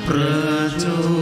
હર હર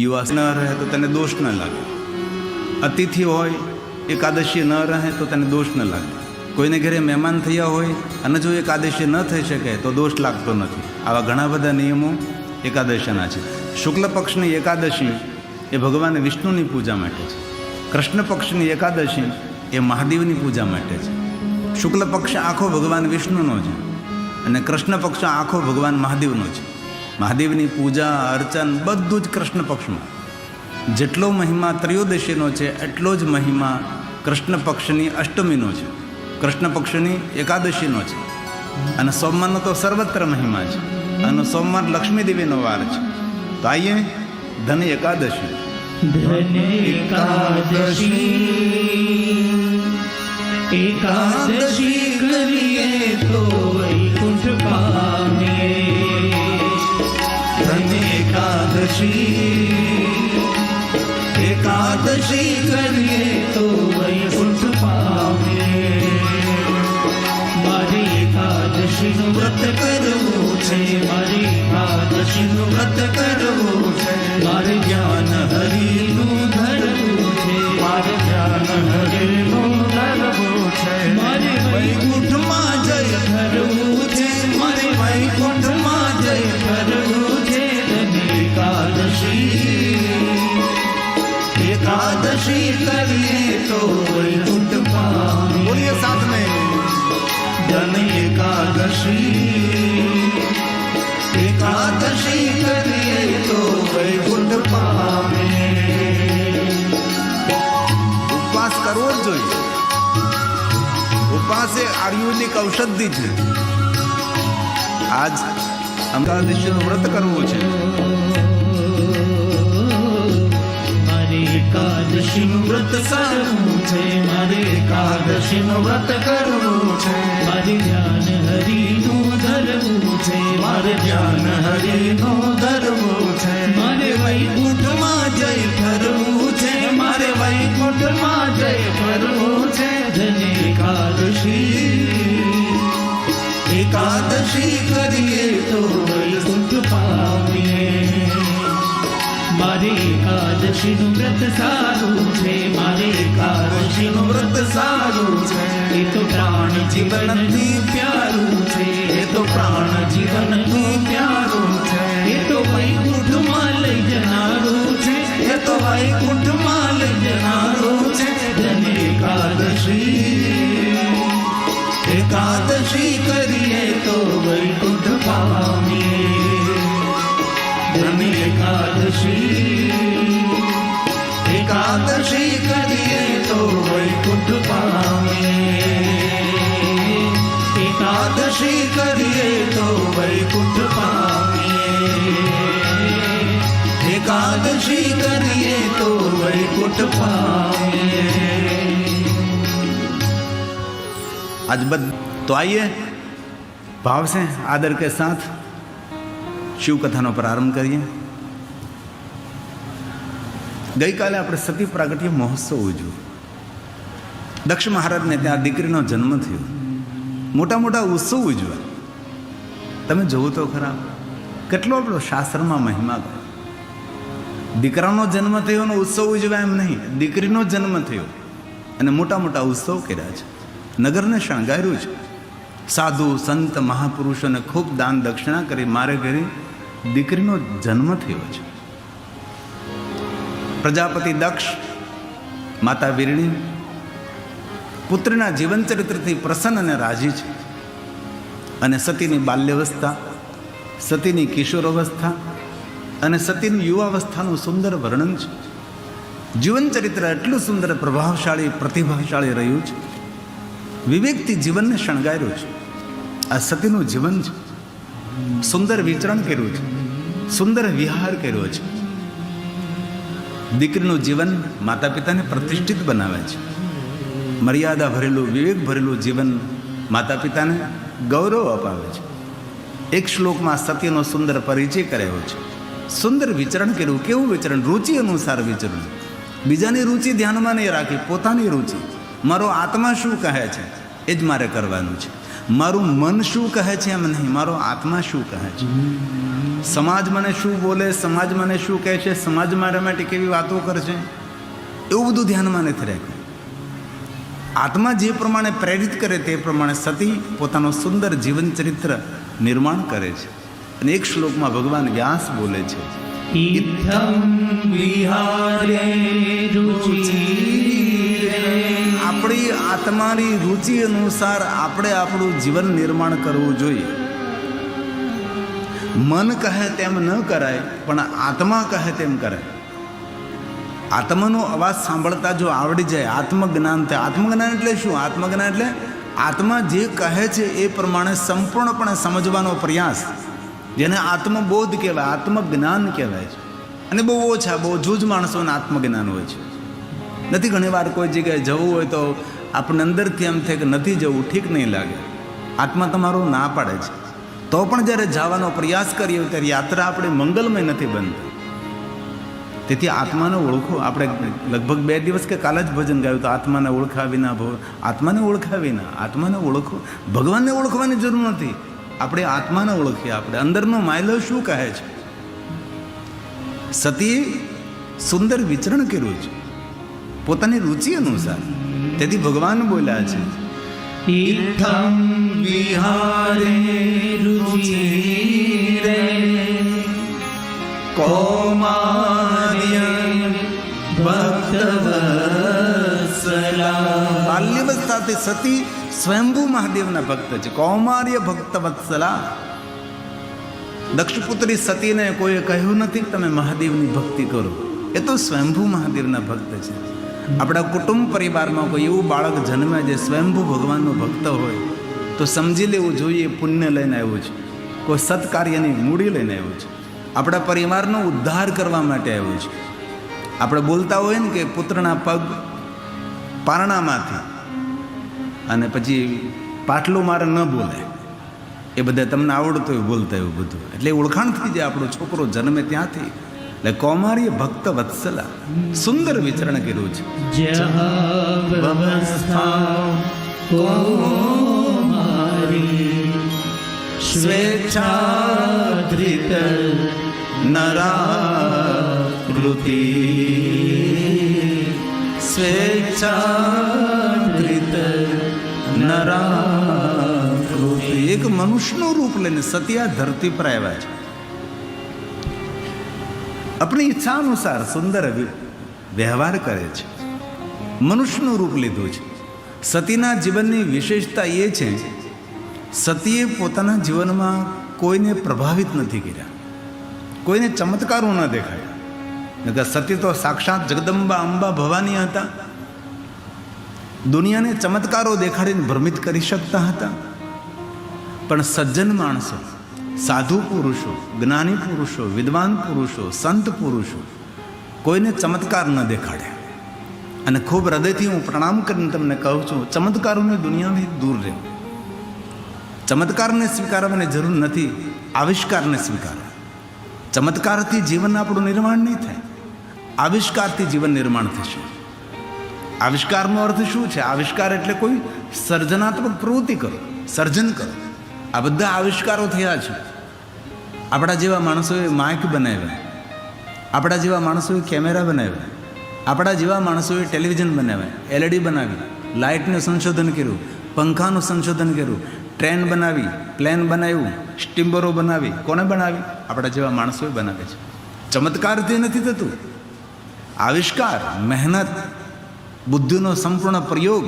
युवा न रहे तो तने दोष न लागे, अतिथि होय एकादशी न रहे तो तने दोष न लागे, कोईने घरे મહેમાન થયા હોય અને જો એકાદશી ન થઈ શકે તો દોષ લાગતો નથી. આવા ઘણા બધા નિયમો એકાદશીના છે. શુક્લ પક્ષની એકાદશી એ ભગવાન વિષ્ણુની પૂજા માટે છે. કૃષ્ણ પક્ષની એકાદશી એ મહાદેવની પૂજા માટે છે. શુક્લ પક્ષ આખો ભગવાન વિષ્ણુનો છે અને કૃષ્ણ પક્ષ આખો ભગવાન મહાદેવનો છે. મહાદેવની પૂજા અર્ચન બધું જ કૃષ્ણ પક્ષમાં. જેટલો મહિમા ત્રયોદશીનો છે એટલો જ મહિમા કૃષ્ણ પક્ષની અષ્ટમીનો છે, કૃષ્ણ પક્ષની એકાદશીનો છે. અને સોમવારનો તો સર્વત્ર મહિમા છે અને સોમવાર લક્ષ્મી દેવીનો વાર છે. તો આઈએ ધન એકાદશી. ધન એકાદશી કરીએ તો વૈકુંઠ પામીએ. ધન એકાદશી કરીએ તો વૈકુંઠ પામીએ. મારે એકાદશીનું વ્રત કરવું છે, મારે એકાદશીનું વ્રત કરવું છે. મારે જ્ઞાન હરિનું ધરવું છે, મારે જ્ઞાન હરિનું ધરવું છે. મારે વૈકુંઠમાં જય ધરવું છે, મારે વૈકુંઠમાં જય ધરવું છે. એકાદશી કરીએ તો વૈકુંઠ પામીએ. બોલીએ સાથ મેં. ધન એકાદશી કરીએ તો વૈકુંઠ પામીએ. ઉપવાસ કરવો જ જોઈએ. ઉપવાસ એ આયુર્વેદિક ઔષધિ છે. આજ એકાદશીનું વ્રત કરવું છે. એકાદશીનું વ્રત કરવું છે, મારે એકાદશીનું વ્રત કરવું છે. મારે ધ્યાન હરિનું ધરવું છે, મારે ધ્યાન હરિનું ધરવું છે. મારે વૈકુંઠમાં જય ફરવું છે, મારે વૈકુંઠમાં જય ફરવું છે. ધન એકાદશી કરીએ તો વૈકુંઠ પામીએ. મારે એકાદશીનું વ્રત સારું છે, મારે એકાદશીનું વ્રત સારું છે. એ તો પ્રાણ જીવનથી પ્યારું છે, એ તો પ્રાણ જીવનથી પ્યારું છે. એ તો વૈકુંઠમાં લઈ જનારું છે, એ તો વૈકુંઠમાં લઈ જનારું છે. ધન એકાદશી કરીએ તો વૈકુંઠ પામીએ. ધન એકાદશી एकादशी करिए तो वैकुंठ पाए। आज तो आइए भाव से आदर के साथ शिव कथा नो प्रारंभ करिए। गई काले આપણે સતી પ્રાગટ્ય મહોત્સવ ઉજવ્યો। દક્ષ મહારાજને ત્યાં દીકરીનો જન્મ થયો, મોટા મોટા ઉત્સવ ઉજવ્યા। તમે જોવો તો ખરા કેટલો આપણો શાસ્ત્રમાં મહિમા ગયો। દીકરાનો જન્મ થયો ને ઉત્સવ ઉજવ્યા એમ નહીં, દીકરીનો જન્મ થયો અને મોટા મોટા ઉત્સવ કર્યા છે, નગરને શણગાર્યું છે। સાધુ સંત મહાપુરુષોને ખૂબ દાન દક્ષિણા કરી મારે ઘરે દીકરીનો જન્મ થયો છે। પ્રજાપતિ દક્ષ, માતા વીરણી પુત્રના જીવન ચરિત્રથી પ્રસન્ન અને રાજી છે અને સતીની બાલ્યાવસ્થા, સતીની કિશોરાવસ્થા અને સતીની યુવાવસ્થાનું સુંદર વર્ણન છે। જીવન ચરિત્ર એટલું સુંદર, પ્રભાવશાળી, પ્રતિભાશાળી રહ્યું છે, વિવેકથી જીવનને શણગાર્યું છે। આ સતીનું જીવન છે, સુંદર વિચરણ કર્યું છે, સુંદર વિહાર કર્યો છે। દીકરીનું જીવન માતા પિતાને પ્રતિષ્ઠિત બનાવે છે, મર્યાદા ભરેલું, વિવેક ભરેલું જીવન માતા પિતાને ગૌરવ અપાવે છે। એક શ્લોકમાં સત્યનો સુંદર પરિચય કરાયો છે, સુંદર વિચરણ કર્યું। કેવું વિચરણ? રુચિ અનુસાર વિચરણ, બીજાની રુચિ ધ્યાનમાં નહીં રાખી, પોતાની રુચિ। મારો આત્મા શું કહે છે એ જ મારે કરવાનું છે, મારું મન શું કહે છે એમ નહીં, મારો આત્મા શું કહે છે। સમાજ મને શું બોલે, સમાજ મને શું કહે છે, સમાજ મારા માટે કેવી વાતો કરશે, એવું બધું ધ્યાનમાં નથી રાખ્યું। આત્મા જે પ્રમાણે પ્રેરિત કરે તે પ્રમાણે સતી પોતાનું સુંદર જીવન ચરિત્ર નિર્માણ કરે છે। અને એક શ્લોકમાં ભગવાન વ્યાસ બોલે છે, इत्थं विहारे रुचिरे। આપણી આત્માની રુચિ અનુસાર આપણે આપણું જીવન નિર્માણ કરવું જોઈએ। મન કહે તેમ ન કરાય, પણ આત્મા કહે તેમ કરાય। આત્માનો અવાજ સાંભળતા જો આવડી જાય, આત્મજ્ઞાન થાય। આત્મજ્ઞાન એટલે શું? આત્મજ્ઞાન એટલે આત્મા જે કહે છે એ પ્રમાણે સંપૂર્ણપણે સમજવાનો પ્રયાસ, જેને આત્મબોધ કહેવાય, આત્મજ્ઞાન કહેવાય છે। અને બહુ ઓછા, બહુ જૂજ માણસોને આત્મજ્ઞાન હોય છે, નથી। ઘણીવાર કોઈ જગ્યાએ જવું હોય તો આપણને અંદરથી એમ થાય કે નથી જવું, ઠીક નહીં લાગે, આત્મા તમારો ના પાડે છે, તો પણ જ્યારે જવાનો પ્રયાસ કરીએ ત્યારે યાત્રા આપણી મંગલમય નથી બનતી। તેથી આત્માને ઓળખો। આપણે લગભગ 2 દિવસ કે કાલે જ ભજન ગાયું તો આત્માને ઓળખા વિના ભવ, આત્માને ઓળખા વિના, આત્માને ઓળખો। ભગવાનને ઓળખવાની જરૂર નથી, આપણે આત્માને ઓળખીએ। આપણે અંદરનો માયલો શું કહે છે। સતીએ સુંદર વિચરણ કર્યું છે પોતાની રુચિ અનુસાર, તેથી ભગવાન બોલ્યા છે, इत्थं विहारे रुचिरे कौमार्य भक्तवत्सला। બાલ્યાવસ્થાથી સતી સ્વયંભૂ મહાદેવના ભક્ત છે, કૌમાર્ય ભક્તવત્સલા। દક્ષપુત્રી સતીને કોઈએ કહ્યું નથી તમે મહાદેવની ભક્તિ કરો, એ તો સ્વયંભૂ મહાદેવના ભક્ત છે। આપણા કુટુંબ પરિવારમાં કોઈ એવું બાળક જન્મે જે સ્વયંભૂ ભગવાનનો ભક્ત હોય તો સમજી લેવું જોઈએ પુણ્ય લઈને આવ્યું છે, કોઈ સત્કાર્યની મૂડી લઈને આવ્યું છે, આપણા પરિવારનો ઉદ્ધાર કરવા માટે આવ્યું છે। આપણે બોલતા હોય ને કે પુત્રના પગ પારણામાંથી અને પછી પાટલું મારે ન બોલે, એ બધા તમને આવડતું હોય બોલતા એવું બધું, એટલે ઓળખાણ થઈ જાય આપણો છોકરો જન્મે ત્યાંથી। એટલે કૌમાર્ય ભક્ત વત્સલા, સુંદર વિચરણ કર્યું છે। સ્વેચ્છાધૃત નરાકૃતિ, સ્વેચ્છાધૃત નરાકૃતિ। એક મનુષ્યનું રૂપ લઈને સતી આ ધરતી પર આવ્યા છે, अपनी इच्छा अनुसार सुंदर व्यवहार करे छे, मनुष्यનું રૂપ લીધું છે। સતીના જીવનની વિશેષતા એ છે, સતીએ પોતાના જીવનમાં કોઈને પ્રભાવિત નથી કર્યા, કોઈને ચમત્કારો ન દેખાયા। સતી તો સાક્ષાત જગદંબા અંબા ભવાની હતા, દુનિયાને ચમત્કારો દેખાડીને ભ્રમિત કરી શકતા હતા। પણ સજ્જન માણસો, સાધુ પુરુષો, જ્ઞાની પુરુષો, વિદ્વાન પુરુષો, સંત પુરુષો કોઈને ચમત્કાર ન દેખાડે. અને ખૂબ હૃદયથી હું પ્રણામ કરીને તમને કહું છું, ચમત્કારોની દુનિયાથી દૂર રહેવું. ચમત્કારને સ્વીકારવાની જરૂર નથી, આવિષ્કારને સ્વીકારો. ચમત્કારથી જીવન આપણું નિર્માણ નહીં થાય, આવિષ્કારથી જીવન નિર્માણ થશે. આવિષ્કારનો અર્થ શું છે? આવિષ્કાર એટલે કોઈ સર્જનાત્મક પ્રવૃત્તિ કરો, સર્જન કરો. આ બધા આવિષ્કારો થયા છે. આપણા જેવા માણસોએ માઇક બનાવ્યા, આપણા જેવા માણસોએ કેમેરા બનાવ્યા, આપણા જેવા માણસોએ ટેલિવિઝન બનાવ્યા, LED બનાવી, લાઇટનું સંશોધન કર્યું, પંખાનું સંશોધન કર્યું, ટ્રેન બનાવી, પ્લેન બનાવ્યું, સ્ટીમરો બનાવી. કોને બનાવી? આપણા જેવા માણસોએ બનાવે છે. ચમત્કારથી નથી થતું. આવિષ્કાર, મહેનત, બુદ્ધિનો સંપૂર્ણ પ્રયોગ.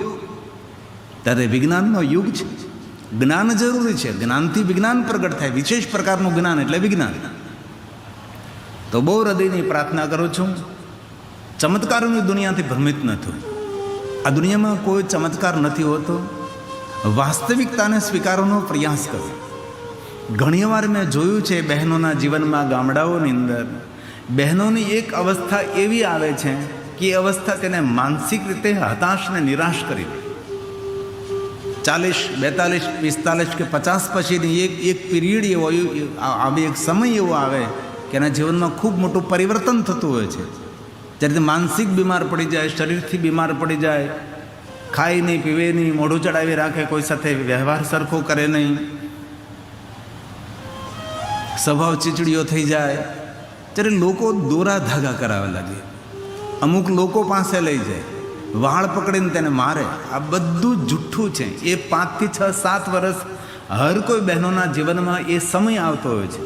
ત્યારે વિજ્ઞાનનો યુગ છે. જ્ઞાન જરૂરી છે. જ્ઞાનથી વિજ્ઞાન પ્રગટ થાય. વિશેષ પ્રકારનું જ્ઞાન એટલે વિજ્ઞાન. તો બહુ હૃદયની પ્રાર્થના કરું છું, ચમત્કારોની દુનિયાથી ભ્રમિત ન થવું. આ દુનિયામાં કોઈ ચમત્કાર નથી હોતો. વાસ્તવિકતાને સ્વીકારવાનો પ્રયાસ કરો. ઘણીવાર મેં જોયું છે બહેનોના જીવનમાં, ગામડાઓની અંદર બહેનોની એક અવસ્થા એવી આવે છે કે એ અવસ્થા તેને માનસિક રીતે હતાશ ને નિરાશ કરી દે. 40, 42, 45 કે 50 પછીની એક પીરિયડ એવો આવે, એક સમય એવો આવે કે એના જીવનમાં ખૂબ મોટું પરિવર્તન થતું હોય છે. જ્યારે તે માનસિક બીમાર પડી જાય, શરીરથી બીમાર પડી જાય, ખાય નહીં, પીવે નહીં, મોઢું ચડાવી રાખે, કોઈ સાથે વ્યવહાર સરખો કરે નહીં, સ્વભાવ ચીચડીઓ થઈ જાય, ત્યારે લોકો દોરા ધાગા કરાવવા લાગે. અમુક લોકો પાસે લઈ જાય, વાળ પકડીને તેને મારે. આ બધું જુઠ્ઠું છે. એ 5 થી 6, 7 વર્ષ હર કોઈ બહેનોના જીવનમાં એ સમય આવતો હોય છે.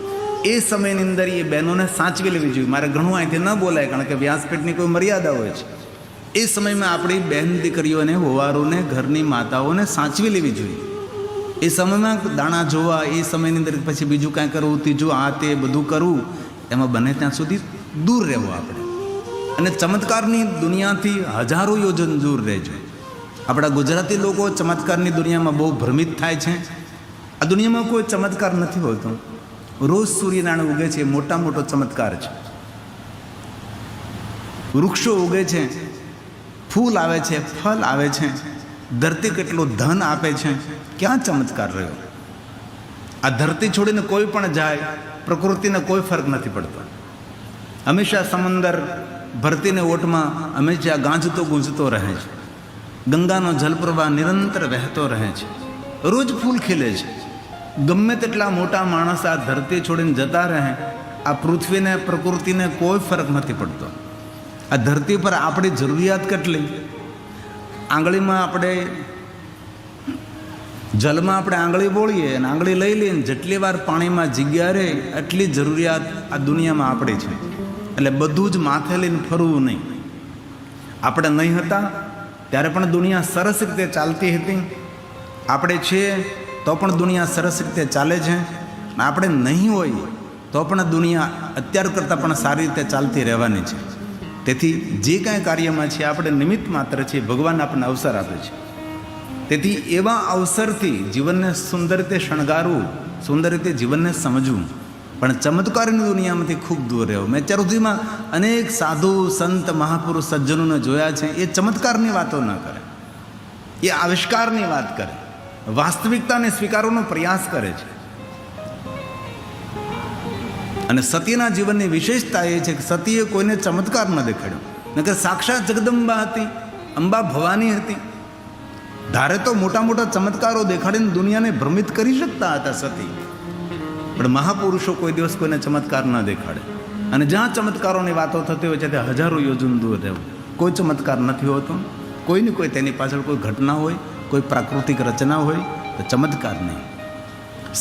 એ સમયની અંદર એ બહેનોને સાચવી લેવી જોઈએ. મારે ઘણું અહીંથી ન બોલાય, કારણ કે વ્યાસપીઠની કોઈ મર્યાદા હોય છે. એ સમયમાં આપણી બહેન દીકરીઓને, હોવારોને, ઘરની માતાઓને સાચવી લેવી જોઈએ. એ સમયમાં દાણા જોવા, એ સમયની અંદર પછી બીજું કાંઈ કરવું, ત્રીજું આ તે બધું કરવું, એમાં બને ત્યાં સુધી દૂર રહેવું આપણે. અને ચમત્કારની દુનિયાથી હજારો યોજન દૂર રહેજો. આપણા ગુજરાતી લોકો ચમત્કારની દુનિયામાં બહુ ભ્રમિત થાય છે. આ દુનિયામાં કોઈ ચમત્કાર નથી હોતો. રોજ સૂર્યનારાયણ ઉગે છે, મોટા મોટો ચમત્કાર છે. વૃક્ષો ઉગે છે, ફૂલ આવે છે, ફળ આવે છે, ધરતી કેટલું ધન આપે છે. ક્યાં ચમત્કાર રહ્યો? આ ધરતી છોડીને કોઈ પણ જાય, પ્રકૃતિને કોઈ ફરક નથી પડતો. હંમેશા સમંદર ભરતીને ઓટમાં હંમેશા ગાંજતો ગુંજતો રહે છે. ગંગાનો જલપ્રવાહ નિરંતર વહેતો રહે છે. રોજ ફૂલ ખીલે છે. ગમે તેટલા મોટા માણસ આ ધરતી છોડીને જતા રહે, આ પૃથ્વીને, પ્રકૃતિને કોઈ ફરક નથી પડતો. આ ધરતી પર આપણી જરૂરિયાત કેટલી? આંગળીમાં આપણે જલમાં આપણે આંગળી બોળીએ અને આંગળી લઈ લઈએ, જેટલી વાર પાણીમાં જગ્યા રહે એટલી જરૂરિયાત આ દુનિયામાં આપણી છે. એટલે બધું જ માથે લઈને ફરવું નહીં. આપણે નહીં હતા ત્યારે પણ દુનિયા સરસ રીતે ચાલતી હતી. આપણે છીએ તો પણ દુનિયા સરસ રીતે ચાલે છે. આપણે નહીં હોય તો પણ દુનિયા અત્યાર કરતાં પણ સારી રીતે ચાલતી રહેવાની છે. તેથી જે કાંઈ કાર્યમાં છે આપણે નિમિત્ત માત્ર છીએ. ભગવાન આપણને અવસર આપે છે. તેથી એવા અવસરથી જીવનને સુંદર રીતે શણગારવું, સુંદર રીતે જીવનને સમજવું, પણ ચમત્કારની દુનિયામાંથી ખૂબ દૂર રહેવું. મેં અત્યાર સુધીમાં અનેક સાધુ, સંત, મહાપુરુષ, સજ્જનોને જોયા છે. એ ચમત્કારની વાતો ન કરે, એ આવિષ્કારની વાત કરે, વાસ્તવિકતાને સ્વીકારવાનો પ્રયાસ કરે છે. અને સતીના જીવનની વિશેષતા એ છે કે સતીએ કોઈને ચમત્કાર ન દેખાડ્યો. નકર સાક્ષાત જગદંબા હતી, અંબા ભવાની હતી. ધારે તો મોટા મોટા ચમત્કારો દેખાડીને દુનિયાને ભ્રમિત કરી શકતા હતા સતી. પણ મહાપુરુષો કોઈ દિવસ કોઈને ચમત્કાર ન દેખાડે. અને જ્યાં ચમત્કારોની વાતો થતી હોય છે તે હજારો યોજન દૂર રહેવું. કોઈ ચમત્કાર નથી હોતો. કોઈને કોઈ તેની પાછળ કોઈ ઘટના હોય, કોઈ પ્રાકૃતિક રચના હોય, તો ચમત્કાર નહીં.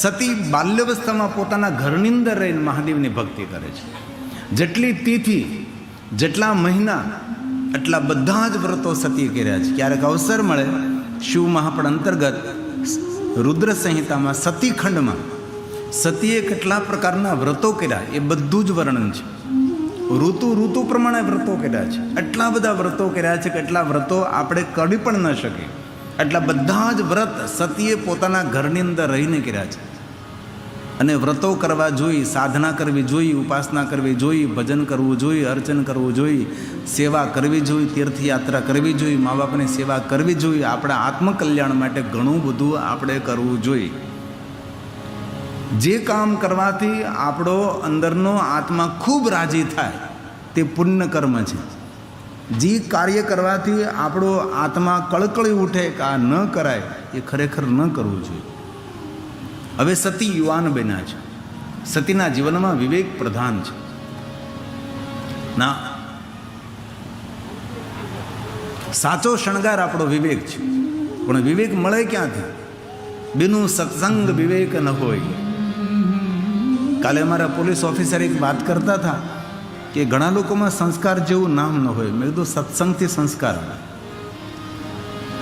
સતી બાલ્યાવસ્થામાં પોતાના ઘરની અંદર રહીને મહાદેવની ભક્તિ કરે છે. જેટલી તિથિ, જેટલા મહિના, એટલા બધા જ વ્રતો સતીએ કર્યા છે. ક્યારેક અવસર મળે, શિવ મહાપડ અંતર્ગત રુદ્ર સંહિતામાં સતીખંડમાં સતીએ કેટલા પ્રકારના વ્રતો કર્યા એ બધું જ વર્ણન છે. ઋતુ પ્રમાણે વ્રતો કર્યા છે. એટલા બધા વ્રતો કર્યા છે કે એટલા વ્રતો આપણે કરી પણ ન શકીએ. એટલા બધા જ વ્રત સતીએ પોતાના ઘરની અંદર રહીને કર્યા છે. અને વ્રતો કરવા જોઈએ, સાધના કરવી જોઈએ, ઉપાસના કરવી જોઈએ, ભજન કરવું જોઈએ, અર્ચન કરવું જોઈએ, સેવા કરવી જોઈએ, તીર્થયાત્રા કરવી જોઈએ, મા બાપની સેવા કરવી જોઈએ. આપણા આત્મકલ્યાણ માટે ઘણું બધું આપણે કરવું જોઈએ. જે કામ કરવાથી આપણો અંદરનો આત્મા ખૂબ રાજી થાય તે પુણ્ય કર્મ છે. જે કાર્ય કરવાથી આપણો આત્મા કળકળી ઉઠે કે આ ન કરાય, એ ખરેખર ન કરવું જોઈએ. હવે સતી યુવાન બન્યા છે. સતીના જીવનમાં વિવેક પ્રધાન છે. ના, સાચો શણગાર આપણો વિવેક છે. પણ વિવેક મળે ક્યાંથી? બિનું સત્સંગ વિવેક ન હોય. કાલે અમારા પોલીસ ઓફિસર એક વાત કરતા હતા કે ઘણા લોકોમાં સંસ્કાર જેવું નામ ન હોય. મેં કીધું સત્સંગથી સંસ્કાર.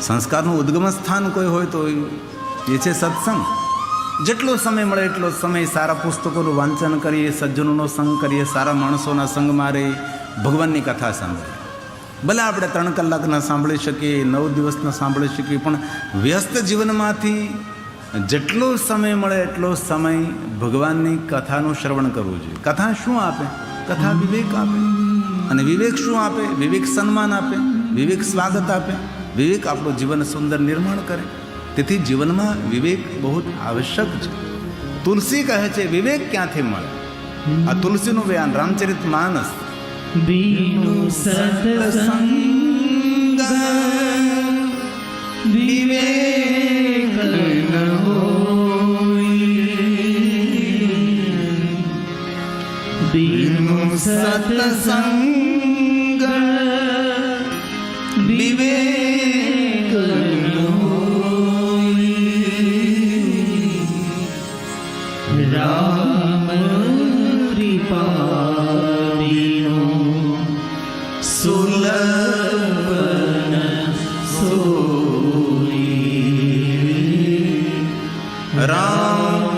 સંસ્કારનું ઉદ્ગમ સ્થાન કોઈ હોય તો એ છે સત્સંગ. જેટલો સમય મળે એટલો સમય સારા પુસ્તકોનું વાંચન કરીએ, સજ્જનોનો સંગ કરીએ, સારા માણસોના સંગમાં રહી ભગવાનની કથા સાંભળીએ. ભલે આપણે 3 કલાક ન સાંભળી શકીએ, 9 દિવસ ન સાંભળી શકીએ, પણ વ્યસ્ત જીવનમાંથી જેટલો સમય મળે એટલો સમય ભગવાનની કથાનું શ્રવણ કરવું જોઈએ. કથા શું આપે? કથા વિવેક આપે. અને વિવેક શું આપે? વિવેક સન્માન આપે, વિવેક સ્વાગત આપે, વિવેક આપણું જીવન સુંદર નિર્માણ કરે. તેથી જીવનમાં વિવેક બહુ આવશ્યક છે. તુલસી કહે છે વિવેક ક્યાંથી મળે? આ તુલસીનું બયાન રામચરિત માનસ. બીનું સત્સંગ વિવેક ન હોય, બીનું સત્સંગ વિવેક ન હોય. રામ કૃપાવીનો સુલભન સોઈ. રામ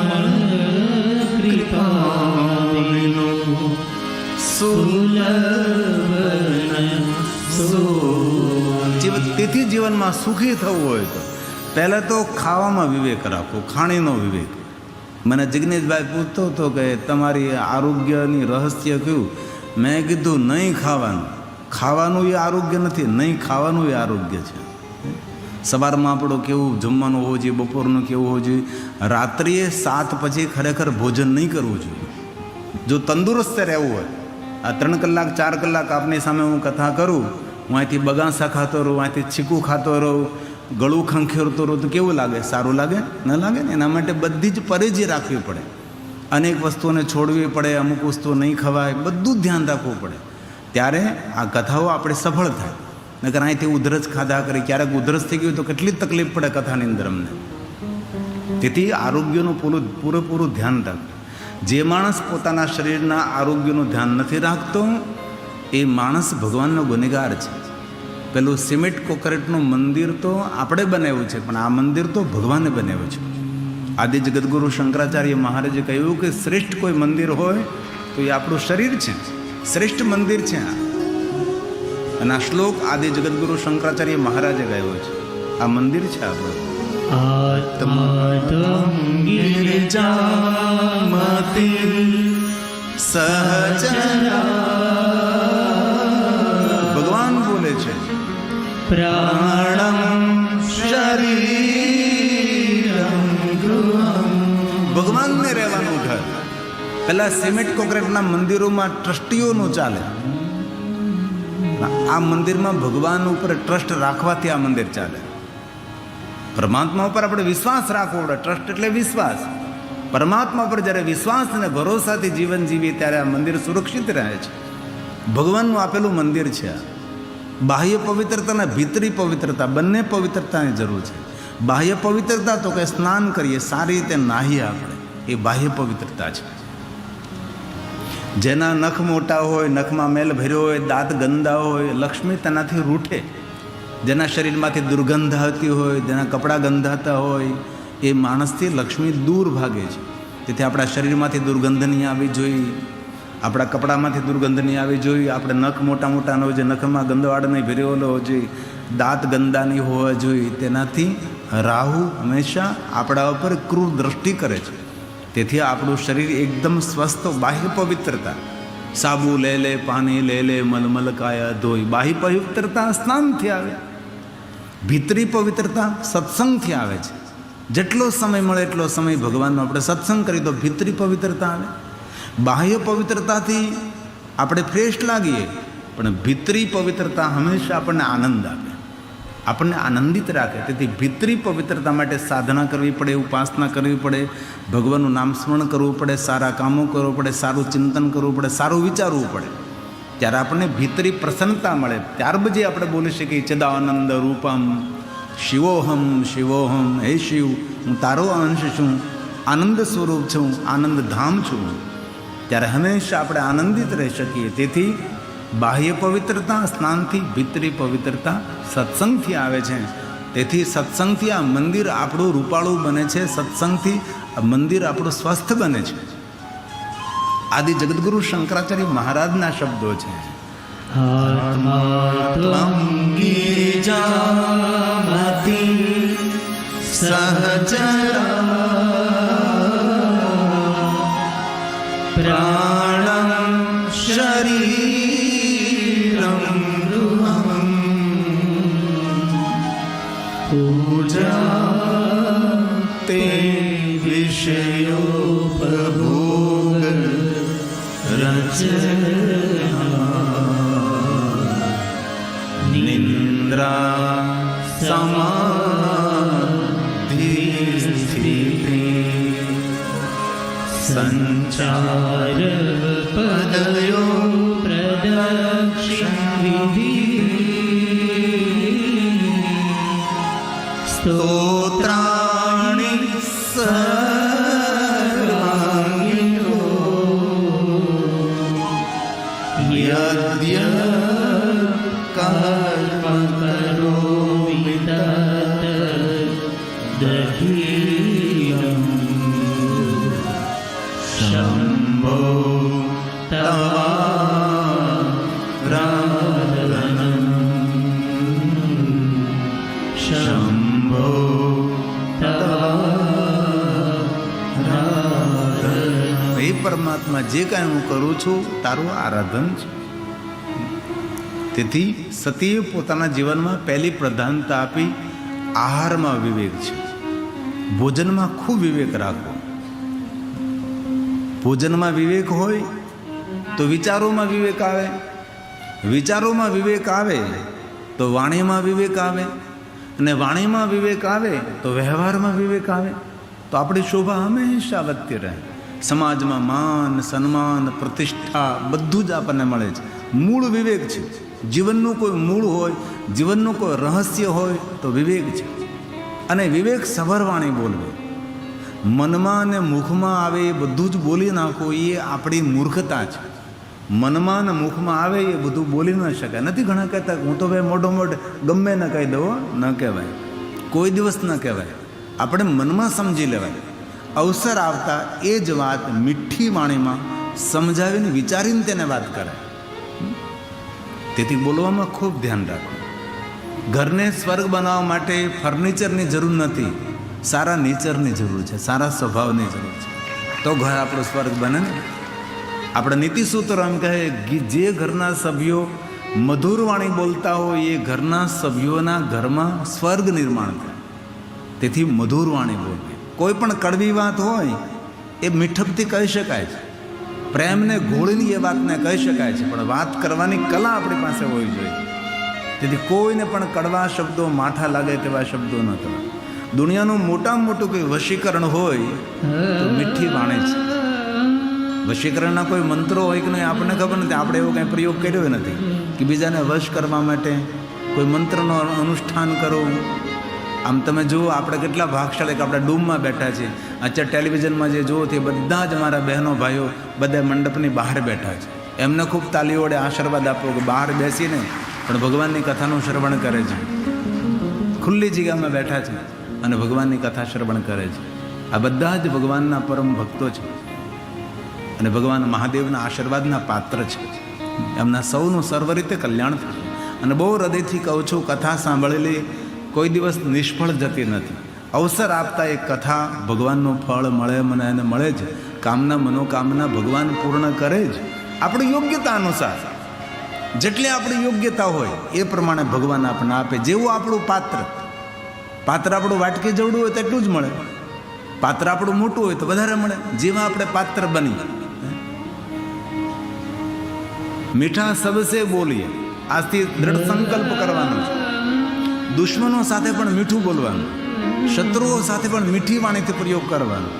કૃપાવીનો સુલભન સોઈ. તેથી જીવનમાં સુખી થવું હોય તો પહેલાં તો ખાવામાં વિવેક રાખો, ખાણીનો વિવેક. મને જિગ્નેશભાઈ પૂછતો હતો કે તમારી આરોગ્યની રહસ્ય કયું? મેં કીધું નહીં ખાવાનું. ખાવાનું એ આરોગ્ય નથી, નહીં ખાવાનું એ આરોગ્ય છે. સવારમાં આપણું કેવું જમવાનું હોવું જોઈએ, બપોરનું કેવું હોવું જોઈએ, રાત્રિએ 7 પછી ખરેખર ભોજન નહીં કરવું જોઈએ. જો તંદુરસ્ત રહેવું હોય, આ 3 કલાક 4 કલાક આપની સામે હું કથા કરું, હું અહીંથી બગાસા ખાતો રહું, અહીંથી છીકું ખાતો રહું, ગળું ખંખેરતો રહું તો કેવું લાગે? સારું લાગે? ન લાગે ને. એના માટે બધી જ પરેજી રાખવી પડે. અનેક વસ્તુઓને છોડવી પડે, અમુક વસ્તુઓ નહીં ખવાય, બધું ધ્યાન રાખવું પડે. ત્યારે આ કથાઓ આપણે સફળ થાય. નકર અહીંથી ઉધરસ ખાધા કરી, ક્યારેક ઉધરસ થઈ ગયું તો કેટલી તકલીફ પડે કથાની અંદર અમને. તેથી આરોગ્યનું પૂરેપૂરું ધ્યાન રાખવું. જે માણસ પોતાના શરીરના આરોગ્યનું ધ્યાન નથી રાખતો એ માણસ ભગવાનનો ગુનેગાર છે. પેલું સિમેન્ટ કોન્ક્રીટનું મંદિર તો આપણે બનાવ્યું છે, પણ આ મંદિર તો ભગવાને બનાવ્યું છે. આદિ જગદગુરુ શંકરાચાર્ય મહારાજે કહ્યું કે શ્રેષ્ઠ કોઈ મંદિર હોય તો એ આપણું શરીર છે. શ્રેષ્ઠ મંદિર છે આ. અને આ શ્લોક આદિ જગદગુરુ શંકરાચાર્ય મહારાજે ગાયો છે. આ મંદિર છે આપણું. આત્માતમ ગિરિજામતિ સહચરા. ભગવાન બોલે છે પ્રાણમ શરીરમ ગૃહમ. ભગવાનને રહેવાનું ઘર. પેલા સિમેન્ટ કોન્ક્રીટના મંદિરોમાં ટ્રસ્ટીઓનું ચાલે. આ મંદિરમાં ભગવાન ઉપર ટ્રસ્ટ રાખવાથી આ મંદિર ચાલે. પરમાત્મા ઉપર આપણે વિશ્વાસ રાખવો પડે. ટ્રસ્ટ એટલે વિશ્વાસ. પરમાત્મા પર જ્યારે વિશ્વાસ અને ભરોસાથી જીવન જીવીએ ત્યારે આ મંદિર સુરક્ષિત રહે છે. ભગવાનનું આપેલું મંદિર છે. બાહ્ય પવિત્રતા અને ભીતરી પવિત્રતા બંને પવિત્રતાની જરૂર છે. બાહ્ય પવિત્રતા તો કે સ્નાન કરીએ, સારી રીતે નાહીએ આપણે, એ બાહ્ય પવિત્રતા છે. જેના નખ મોટા હોય, નખમાં મેલ ભર્યો હોય, દાંત ગંદા હોય, લક્ષ્મી તેનાથી રૂઠે. જેના શરીરમાંથી દુર્ગંધ આવતી હોય, જેના કપડાં ગંધાતા હોય, એ માણસથી લક્ષ્મી દૂર ભાગે છે. તેથી આપણા શરીરમાંથી દુર્ગંધ નહીં આવવી જોઈએ, આપણા કપડામાંથી દુર્ગંધ નહીં આવવી જોઈએ, આપણે નખ મોટા મોટા ન હોય જોઈએ, નખમાં ગંદવાડ નહીં ભરેલો હોવો જોઈએ, દાંત ગંદા નહીં હોવા જોઈએ. તેનાથી રાહુ હંમેશા આપણા ઉપર ક્રૂર દ્રષ્ટિ કરે છે. તેથી આપણું શરીર એકદમ સ્વસ્થ, બાહ્ય પવિત્રતા, સાબુ લે લે, પાણી લે લે, મલમલ કાયા ધોઈ, બાહ્ય પવિત્રતા સ્નાનથી આવે. ભીતરી પવિત્રતા સત્સંગથી આવે છે. જેટલો સમય મળે એટલો સમય ભગવાનનો આપણે સત્સંગ કરીએ તો ભીતરી પવિત્રતા આવે. બાહ્ય પવિત્રતાથી આપણે ફ્રેશ લાગીએ, પણ ભીતરી પવિત્રતા હંમેશા આપણને આનંદ આપે, આપણને આનંદિત રાખે. તેથી ભીતરી પવિત્રતા માટે સાધના કરવી પડે, ઉપાસના કરવી પડે, ભગવાનનું નામ સ્મરણ કરવું પડે, સારા કામો કરવું પડે, સારું ચિંતન કરવું પડે, સારું વિચારવું પડે. ત્યારે આપણને ભીતરી પ્રસન્નતા મળે. ત્યાર પછી આપણે બોલી શકીએ ચિદાનંદ રૂપમ શિવોહમ શિવોહમ, હે શિવ, હું તારો અંશ છું, આનંદ સ્વરૂપ છું, આનંદ ધામ છું. ત્યારે હંમેશા આપણે આનંદિત રહી શકીએ. તેથી બાહ્ય પવિત્રતા સ્નાનથી, ભીતરી પવિત્રતા સત્સંગથી આવે છે. તેથી સત્સંગથી આ મંદિર આપણું રૂપાળું બને છે, સત્સંગથી આ મંદિર આપણું સ્વસ્થ બને છે. આદિ જગદગુરુ શંકરાચાર્ય મહારાજના શબ્દો છે. આત્માત્મં ગીજામતિ સહચરા પ્રાણં શરીરં ગૃહં પૂજા તે વિષયોપભોગ નિંદ્રા સમાધિ સ્થિતિ સંચાર પદયો પ્રદક્ષિણ સ્તોત્રાણિ યદ્ય કર્મ કરોમિ તત દખિલં શંભો તવારાધનં શંભો તવારાધનં. હે પરમાત્મા, જે કાંઈ હું કરું છું તારું આરાધન છે. તેથી સતીએ પોતાના જીવનમાં પહેલી પ્રધાનતા આપી આહારમાં વિવેક છે. ભોજનમાં ખૂબ વિવેક રાખવો. ભોજનમાં વિવેક હોય તો વિચારોમાં વિવેક આવે, વિચારોમાં વિવેક આવે તો વાણીમાં વિવેક આવે, અને વાણીમાં વિવેક આવે તો વ્યવહારમાં વિવેક આવે, તો આપણી શોભા હંમેશા વધતી રહે. સમાજમાં માન, સન્માન, પ્રતિષ્ઠા બધું જ આપણને મળે છે. મૂળ વિવેક છે. જીવનનું કોઈ મૂળ હોય, જીવનનું કોઈ રહસ્ય હોય તો વિવેક છે. અને વિવેક સભર વાણી બોલવી. મનમાં અને મુખમાં આવે એ બધું જ બોલી નાખો, એ આપણી મૂર્ખતા છે. મનમાં અને મુખમાં આવે એ બધું બોલી ન શકાય. નથી ઘણા કહેતા હું તો ભાઈ મોઢો ગમે ન કહી દઉં, ન કહેવાય, કોઈ દિવસ ન કહેવાય. આપણે મનમાં સમજી લેવાય. અવસર આવતા એ જ વાત મીઠી વાણીમાં સમજાવીને વિચારીને તેને વાત કરાય. તેથી બોલવામાં ખૂબ ધ્યાન રાખવું. ઘરને સ્વર્ગ બનાવવા માટે ફર્નિચરની જરૂર નથી, સારા નેચરની જરૂર છે, સારા સ્વભાવની જરૂર છે, તો ઘર આપણું સ્વર્ગ બને ને. આપણે નીતિસૂત્ર એમ કહે જે ઘરના સભ્યો મધુર વાણી બોલતા હોય એ ઘરના સભ્યોના ઘરમાં સ્વર્ગ નિર્માણ થાય. તેથી મધુર વાણી બોલવી. કોઈ પણ કડવી વાત હોય એ મીઠપથી કહી શકાય છે, પ્રેમને ઘોળીને એ વાતને કહી શકાય છે, પણ વાત કરવાની કલા આપણી પાસે હોવી જોઈએ. તેથી કોઈને પણ કડવા શબ્દો, માઠા લાગે તેવા શબ્દો ન કરવા. દુનિયાનું મોટામાં મોટું કોઈ વશીકરણ હોય તો મીઠી વાણી છે. વશીકરણના કોઈ મંત્રો હોય કે નહીં આપણને ખબર નથી. આપણે એવો કંઈ પ્રયોગ કર્યો નથી કે બીજાને વશ કરવા માટે કોઈ મંત્રનો અનુષ્ઠાન કરો. આમ તમે જુઓ આપણે કેટલા ભાગશાળી કે આપણે ડૂમમાં બેઠા છીએ. અત્યારે ટેલિવિઝનમાં જે જુઓ તે બધા જ મારા બહેનો ભાઈઓ બધા મંડપની બહાર બેઠા છે. એમને ખૂબ તાલીઓ વડે આશીર્વાદ આપો કે બહાર બેસીને પણ ભગવાનની કથાનું શ્રવણ કરે છે. ખુલ્લી જગ્યામાં બેઠા છે અને ભગવાનની કથા શ્રવણ કરે છે. આ બધા જ ભગવાનના પરમ ભક્તો છે અને ભગવાન મહાદેવના આશીર્વાદના પાત્ર છે. એમના સૌનું સર્વ રીતે કલ્યાણ થશે. અને બહુ હૃદયથી કહું છું, કથા સાંભળેલી કોઈ દિવસ નિષ્ફળ જતી નથી. અવસર આપતા એક કથા ભગવાનનું ફળ મળે મને એને મળે જ, કામના મનોકામના ભગવાન પૂર્ણ કરે જ. આપણી યોગ્યતા અનુસાર જેટલી આપણી યોગ્યતા હોય એ પ્રમાણે ભગવાન આપણને આપે. જેવું આપણું પાત્ર આપણું વાટકી જવડું હોય તો એટલું જ મળે, પાત્ર આપણું મોટું હોય તો વધારે મળે. જેવા આપણે પાત્ર બની. મીઠા સબસે બોલીએ, આજથી દ્રઢ સંકલ્પ કરવાનો છે. દુશ્મનો સાથે પણ મીઠું બોલવાનું, શત્રુઓ સાથે પણ મીઠી વાણીથી પ્રયોગ કરવાનો.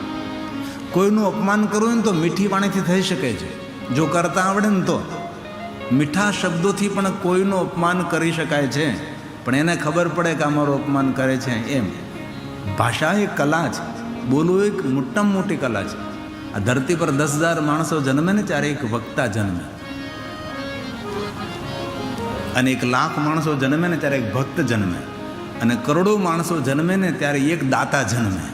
કોઈનું અપમાન કરવું હોય ને તો મીઠી વાણીથી થઈ શકે છે, જો કરતા આવડે ને તો. મીઠા શબ્દોથી પણ કોઈનું અપમાન કરી શકાય છે, પણ એને ખબર પડે કે અમારું અપમાન કરે છે. એમ ભાષા એક કલા છે, બોલવું એક મોટામાં મોટી કલા છે. આ ધરતી પર 10,000 માણસો જન્મે ને ત્યારે એક વક્તા જન્મે, અને 1,00,000 માણસો જન્મે ને ત્યારે એક ભક્ત જન્મે, અને કરોડો માણસો જન્મે ને ત્યારે એક દાતા જન્મે.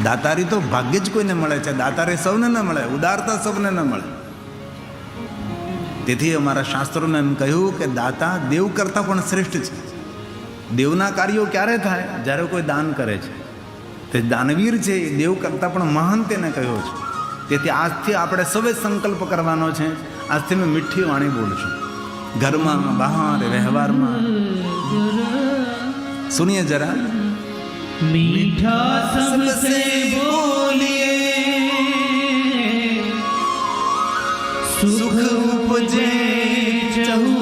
દાતારી તો ભાગ્ય જ કોઈને મળે છે, દાતારી સૌને ન મળે, ઉદારતા સૌને ન મળે. તેથી અમારા શાસ્ત્રોમાં એમ કહ્યું કે દાતા દેવ કરતાં પણ શ્રેષ્ઠ છે. દેવના કાર્યો ક્યારે થાય? જ્યારે કોઈ દાન કરે છે. તે દાનવીર છે એ દેવ કરતાં પણ મહાન તેને કહ્યો છે. તેથી આજથી આપણે સૌએ સંકલ્પ કરવાનો છે, આજથી મેં મીઠી વાણી બોલશું, ઘરમાં, બહાર, વ્યવહારમાં. સુનિए जरा. मीठा सबसे बोलिए, सुख उपजे चहु.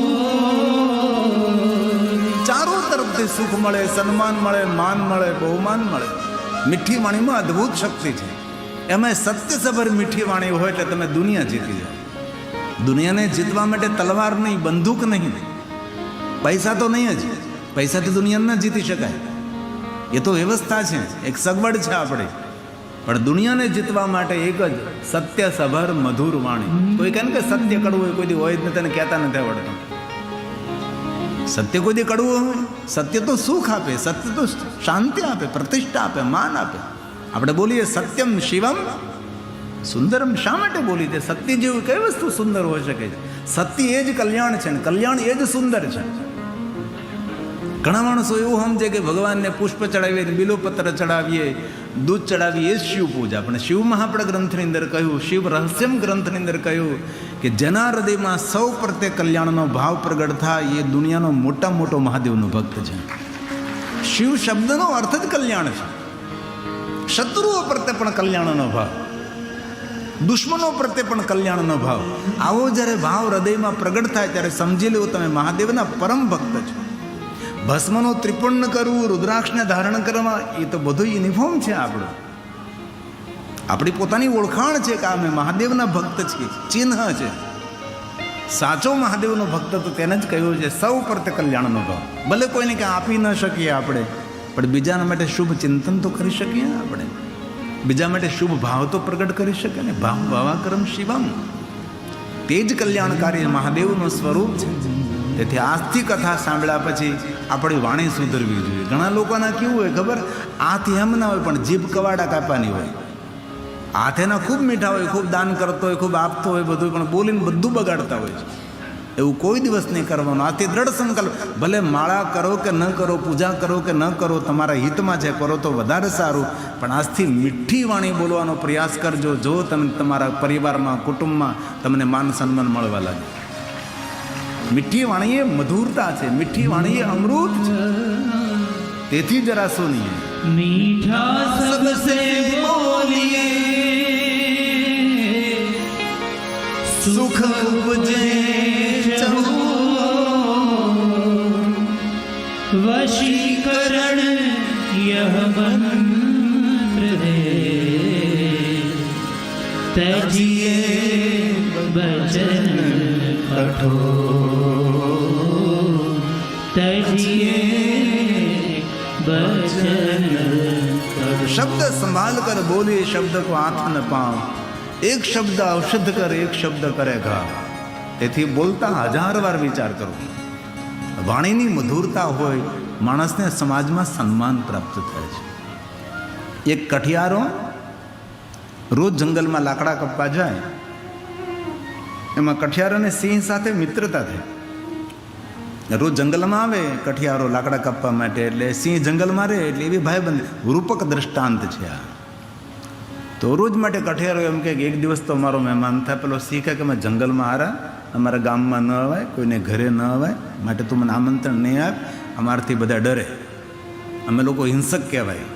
ચારો તરફથી સુખ મળે, સન્માન મળે, માન મળે, બહુમાન મળે. મીઠી વાણીમાં અદ્ભુત શક્તિ છે. એમાં સત્યસભર મીઠી વાણી હોય એટલે તમે દુનિયા જીતી જાય. દુનિયાને જીતવા માટે તલવાર નહીં, બંદૂક નહીં, પૈસા તો નહીં જ. પૈસાથી દુનિયાને ન જીતી શકાય, એ તો વ્યવસ્થા છે, એક સગવડ છે આપણી. પણ દુનિયાને જીતવા માટે એક જ સત્યસભર મધુર વાણી. કોઈ કહે ને કે સત્ય કડવું હોય, કોઈ દી હોય જ નથી, તેને કહેતા નથી આવડતું. સત્ય કોઈ દી કડવું હોય? સત્ય તો સુખ આપે, સત્ય તો શાંતિ આપે, પ્રતિષ્ઠા આપે, માન આપે. આપણે બોલીએ સત્યમ શિવમ સુંદરમ. શા માટે બોલી? તે સત્ય જેવું કઈ વસ્તુ સુંદર હોઈ શકે છે? સત્ય એ જ કલ્યાણ છે, ને કલ્યાણ એ જ સુંદર છે. ઘણા માણસો એવું સમજે કે ભગવાનને પુષ્પ ચડાવીએ, બિલોપત્ર ચડાવીએ, દૂધ ચડાવીએ, એ જ શિવ પૂજા. પણ શિવ મહાપ્રદ ગ્રંથની અંદર કહ્યું, શિવ રહસ્યમ ગ્રંથની અંદર કહ્યું કે જેના હૃદયમાં સૌ પ્રત્યે કલ્યાણનો ભાવ પ્રગટ થાય એ દુનિયાનો મોટા મોટો મહાદેવનો ભક્ત છે. શિવ શબ્દનો અર્થ જ કલ્યાણ છે. શત્રુઓ પ્રત્યે પણ કલ્યાણનો ભાવ, દુશ્મનો પ્રત્યે પણ કલ્યાણનો ભાવ. આવો જ્યારે ભાવ હૃદયમાં પ્રગટ થાય ત્યારે સમજી લો તમે મહાદેવના પરમ ભક્ત છો. ભસ્મનું ત્રિપુર્ણ કરવું, રુદ્રાક્ષને ધારણ કરવા, એ તો બધું યુનિફોર્મ છે આપણું. આપણી પોતાની ઓળખાણ છે કે અમે મહાદેવના ભક્ત છીએ, ચિહ્ન છે. સાચો મહાદેવનો ભક્ત તો તેને જ કહ્યું છે સૌ પ્રત્યે કલ્યાણનો ભાવ. ભલે કોઈને કાંઈ આપી ન શકીએ આપણે, પણ બીજાના માટે શુભ ચિંતન તો કરી શકીએ આપણે, બીજા માટે શુભ ભાવ તો પ્રગટ કરી શકીએ ને. ભાવ ભાવાકરમ શિવમ, તે જ કલ્યાણકારી મહાદેવનું સ્વરૂપ છે. તેથી આજથી કથા સાંભળ્યા પછી આપણી વાણી સુધરવી જોઈએ. ઘણા લોકોના કેવું હોય ખબર? હાથ એમ ના હોય પણ જીભ કવાડા કાપવાની હોય. હાથ એના ખૂબ મીઠા હોય, ખૂબ દાન કરતો હોય, ખૂબ આપતો હોય, બધું, પણ બોલીને બધું બગાડતા હોય છે. એવું કોઈ દિવસ નહીં કરવાનું. આથી દ્રઢ સંકલ્પ, ભલે માળા કરો કે ન કરો, પૂજા કરો કે ન કરો, તમારા હિતમાં છે, કરો તો વધારે સારું. પણ આજથી મીઠી વાણી બોલવાનો પ્રયાસ કરજો. જો તમે તમારા પરિવારમાં, કુટુંબમાં તમને માન સન્માન મળવા લાગે. મીઠી વાણી એ મધુરતા છે, મીઠી વાણી એ અમૃત છે. તેથી જરા સુનિએ. मीठा सबसे बोलिए, सुख उपजे चहु. वशीकरण यह मंत्र है, तजिए बचन कठोर, तजिए बचन. शब्द संभाल कर बोले, शब्द को हाथ न पाओ. एक शब्द औषध कर, एक शब्द करे घाव. તેથી બોલતા 1000 વાર વિચાર કરો. વાણીની મધુરતા હોય, માણસને સમાજમાં સન્માન પ્રાપ્ત થાય છે. એક કઠિયારો રોજ જંગલમાં લાકડા કાપવા જાય. એમાં કઠિયારોને સિંહ સાથે મિત્રતા થઈ. રોજ જંગલમાં આવે કઠિયારો લાકડા કાપવા માટે, એટલે સિંહ જંગલમાં રહે એટલે એવી ભાઈબંધ રૂપક દ્રષ્ટાંત છે આ. તો રોજ માટે કઠિયારો એમ કે એક દિવસ તો મારો મહેમાન થાય. પેલો સિંહ કહે કે અમે જંગલમાં હારા, અમારા ગામમાં ન અવાય, કોઈને ઘરે ન અવાય, માટે તું મને આમંત્રણ નહીં આપ, અમારાથી બધા ડરે, અમે લોકો હિંસક કહેવાય.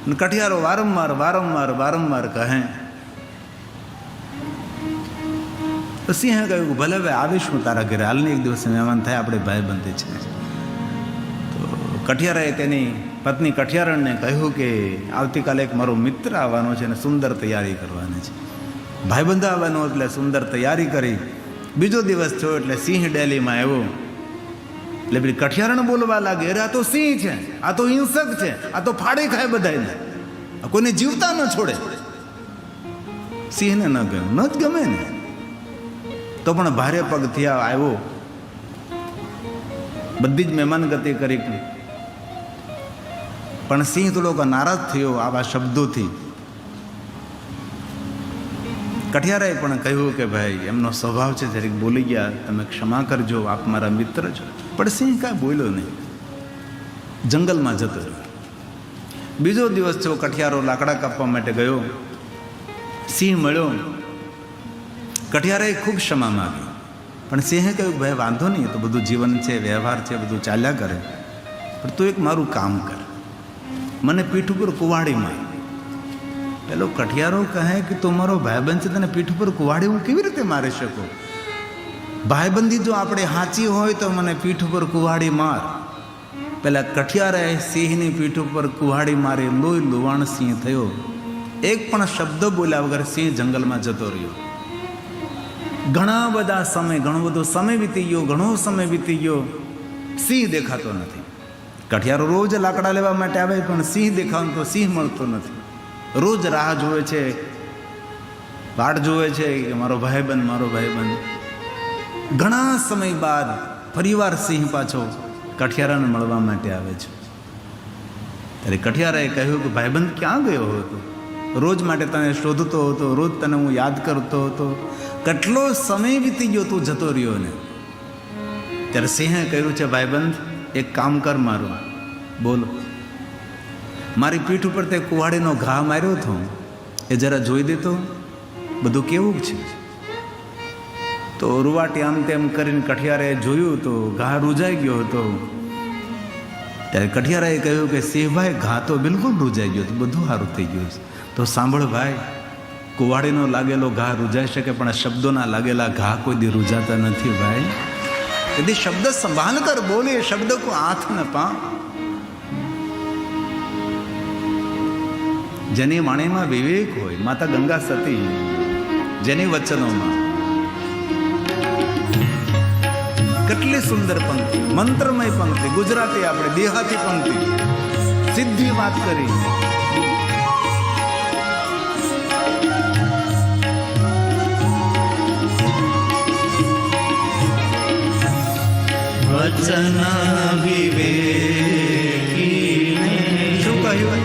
અને કઠિયારો વારંવાર વારંવાર વારંવાર કહે. તો સિંહે કહ્યું ભલે ભાઈ આવીશ હું તારા ઘરે, હાલની એક દિવસે મહેમાન થાય, આપણે ભાઈબંધી છે. તો કઠિયારાએ તેની પત્ની કઠિયારણને કહ્યું કે આવતીકાલે એક મારો મિત્ર આવવાનો છે અને સુંદર તૈયારી કરવાની છે. ભાઈબંધ આવવાનો એટલે સુંદર તૈયારી કરી. બીજો દિવસ થયો એટલે સિંહ ડેલીમાં આવ્યો. એટલે પેલી કઠિયારણ બોલવા લાગે, અરે આ તો સિંહ છે, આ તો હિંસક છે, આ તો ફાડે ખાય બધાને, આ કોઈને જીવતા ન છોડે. સિંહને ન ગમ્યું, ન જ ગમે ને. તો પણ ભારે પગ થયા આવ્યો, બધી જ મહેમાન ગતિ કરી. પણ સિંહ થોડોક નારાજ થયો આવા શબ્દોથી. કઠિયારાએ પણ કહ્યું કે ભાઈ એમનો સ્વભાવ છે, જરીક બોલી ગયા, તમે ક્ષમા કરજો, આપ મારા મિત્ર છો. પણ સિંહ કાંઈ બોલ્યો નહીં, જંગલમાં જતો રહ્યો. બીજો દિવસ થયો, કઠિયારો લાકડા કાપવા માટે ગયો, સિંહ મળ્યો. કઠિયારાએ ખૂબ ક્ષમા માગી, પણ સિંહે કહ્યું ભાઈ વાંધો નહીં, તો બધું જીવન છે, વ્યવહાર છે, બધું ચાલ્યા કરે, પણ તું એક મારું કામ કર, મને પીઠ ઉપર કુવાડી માર. પેલો કઠિયારો કહે કે તું મારો ભાઈબંધ છે, તને પીઠ ઉપર કુવાડી હું કેવી રીતે મારી શકું? ભાઈબંધી જો આપણે સાચી હોય તો મને પીઠ ઉપર કુવાડી માર. પેલા કઠિયારાએ સિંહની પીઠ ઉપર કુવાડી મારી. લોહી લુવાણ સિંહ થયો. એક પણ શબ્દ બોલ્યા વગર સિંહ જંગલમાં જતો રહ્યો. ઘણા બધા સમય, ઘણો બધો સમય વીતી ગયો, ઘણો સમય વીતી ગયો, સિંહ દેખાતો નથી. કઠિયારો રોજ લાકડા લેવા માટે આવે, પણ સિંહ દેખાતો તો સિંહ મળતો નથી. રોજ રાહ જોવે છે, વાટ જોવે છે કે મારો ભાઈબંધ, મારો ભાઈબંધ. ઘણા સમય બાદ ફરીવાર સિંહ પાછો કઠિયારાને મળવા માટે આવે છે. ત્યારે કઠિયારાએ કહ્યું કે ભાઈબંધ ક્યાં ગયો હતો? રોજ માટે તને શોધતો હતો, રોજ તને હું યાદ કરતો હતો, કેટલો સમય વીતી ગયો તું જતો રહ્યો ને. ત્યારે સિંહે કહ્યું છે ભાઈબંધ એક કામ કર મારું, બોલો. મારી પીઠ ઉપર તે કુવાડીનો ઘા માર્યો હતો, એ જરા જોઈ દેતો બધું કેવું છે. તો રૂવાટી આમ તેમ કરીને કઠિયારાએ જોયું તો ઘા રૂજાઈ ગયો હતો. ત્યારે કઠિયારાએ કહ્યું કે સિંહભાઈ ઘા તો બિલકુલ રૂજાઈ ગયો, બધું સારું થઈ ગયું છે. તો સાંભળ ભાઈ, કુવાડીનો લાગેલો ઘા રૂજાઈ શકે, પણ શબ્દોના લાગેલા ઘા કોઈ દી રૂજાતા નથી ભાઈ. यदि शब्द संभाल कर बोले, शब्द को हाथ न पा. જેની વાણીમાં વિવેક હોય, માતા ગંગા સતી, જેની વચનોમાં કેટલી સુંદર પંક્તિ, મંત્રમય પંક્તિ, ગુજરાતી આપણે દેહાતી પંક્તિ, સીધી વાત કરી. વચન વિવેકીને શું કહ્યું?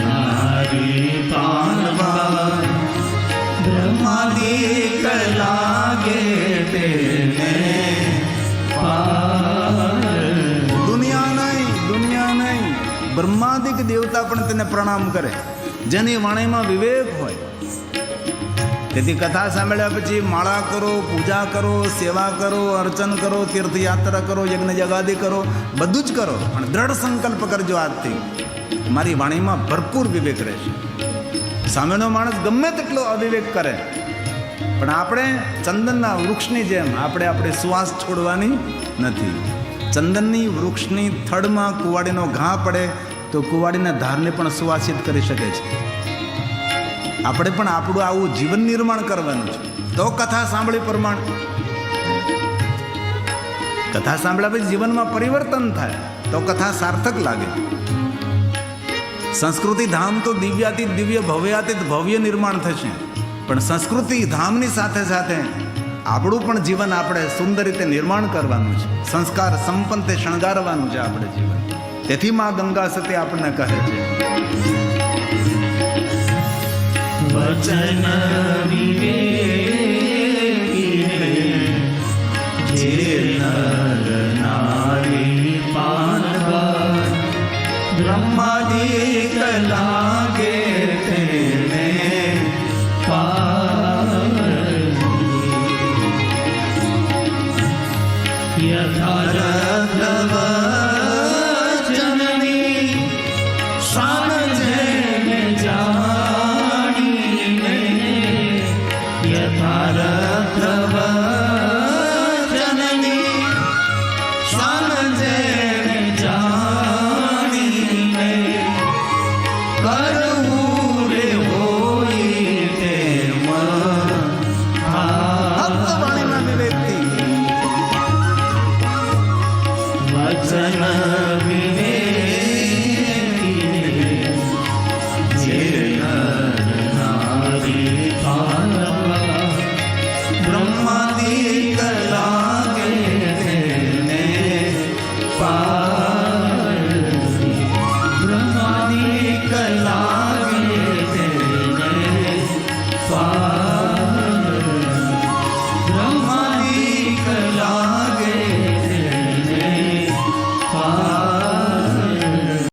નારી પાનવા બ્રહ્માદિક લાગે તેને દુનિયા નહીં, બ્રહ્માદિક દેવતા પણ તેને પ્રણામ કરે, જેની વાણીમાં વિવેક હોય. તેથી કથા સાંભળ્યા પછી માળા કરો, પૂજા કરો, સેવા કરો, અર્ચન કરો, તીર્થયાત્રા કરો, યજ્ઞ જગાદી કરો, બધું જ કરો, પણ દ્રઢ સંકલ્પ કરજો આજથી મારી વાણીમાં ભરપૂર વિવેક રહેશે. સામેનો માણસ ગમે તેટલો અવિવેક કરે, પણ આપણે ચંદનના વૃક્ષની જેમ આપણે સુવાસ છોડવાની નથી. ચંદનની વૃક્ષની થડમાં કુવાડીનો ઘા પડે તો કુવાડીના ધારને પણ સુવાસિત કરી શકે છે. આપણે પણ આપણું આવું જીવન નિર્માણ કરવાનું છે. તો કથા સાંભળી પ્રમાણ, કથા સાંભળ્યા પછી જીવનમાં પરિવર્તન થાય તો કથા સાર્થક લાગે. સંસ્કૃતિ ધામ તો દિવ્યાતીત દિવ્ય, ભવ્યાતીત ભવ્ય નિર્માણ થશે, પણ સંસ્કૃતિ ધામની સાથે સાથે આપણું પણ જીવન આપણે સુંદર રીતે નિર્માણ કરવાનું છે. સંસ્કાર સંપન્ન તે શણગારવાનું છે આપણે જીવન. તેથી માં ગંગા સતી આપણને કહે છે વચન વિવેકીને જે યથારથ